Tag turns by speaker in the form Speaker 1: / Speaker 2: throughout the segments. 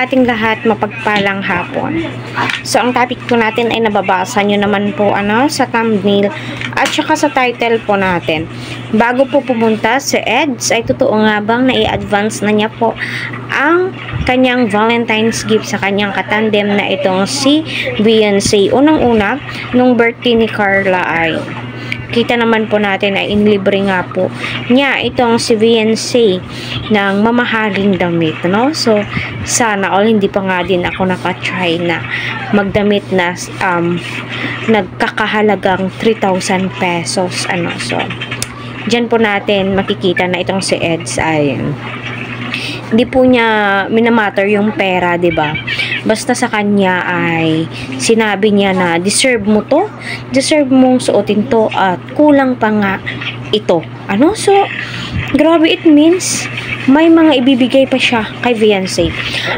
Speaker 1: sa ating lahat, mapagpalang hapon. So, ang topic po natin ay nababasa nyo naman po sa thumbnail at saka sa title po natin. Bago po pumunta si Eds, ay totoo nga bang na-i-advance na niya po ang kanyang Valentine's gift sa kanyang katandem na itong si Beyonce. Unang-una, nung birthday ni Carla ay kita naman po natin ay inlibre nga po niya itong si Beyonce ng mamahaling damit, no? So, sana all hindi pa nga din ako nakatry na magdamit na nagkakahalagang 3,000 pesos, So, dyan po natin makikita na itong si Eds ay hindi po niya minamatter yung pera, 'di ba? Basta sa kanya ay sinabi niya na deserve mo to, deserve mong suotin to at kulang pa nga ito. So, grabe, it means may mga ibibigay pa siya kay Beyonce.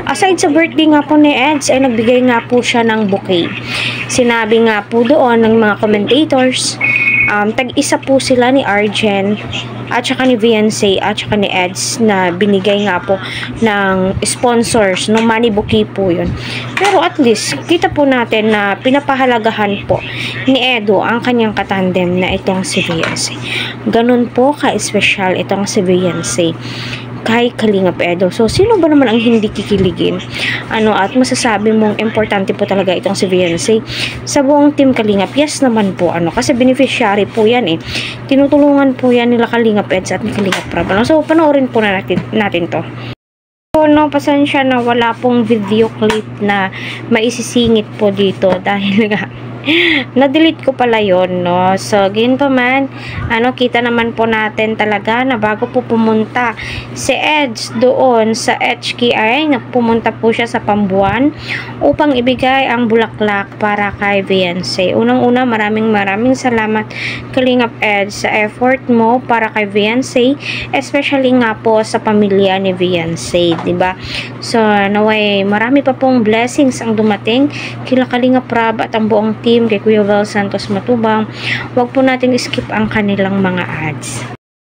Speaker 1: Aside sa birthday nga po ni Eds, ay nagbigay nga po siya ng bouquet. Sinabi nga po doon ng mga commentators, tag-isa po sila ni Arjen at saka ni Beyonce at saka ni Eds na binigay nga po ng sponsors, no, money bouquet po yun. Pero at least, kita po natin na pinapahalagahan po ni Edo ang kanyang katandem na itong si Beyonce. Ganun po ka-espesyal itong si Beyonce kay Kalingap Edo. So, sino ba naman ang hindi kikiligin? At masasabi mong importante po talaga itong si Beyonce sa buong team Kalingap? Yes naman po, kasi beneficiary po yan Tinutulungan po yan nila Kalingap Eds at ni Kalingap Prab. So, panoorin po na natin to. So, pasensya na wala pong video clip na maisisingit po dito dahil nga na-delete ko pala yun, no? So, ganito man, kita naman po natin talaga na bago po pumunta si Eds doon sa HKI, pumunta po siya sa Pambuan upang ibigay ang bulaklak para kay Beyonce. Unang-una, maraming salamat Kalingap Eds sa effort mo para kay Beyonce, especially nga po sa pamilya ni Beyonce, diba? So, naway, marami pa pong blessings ang dumating kila Kalingap Prab at ang buong team kay Kuya Val Santos Matubang. Huwag po natin skip ang kanilang mga ads.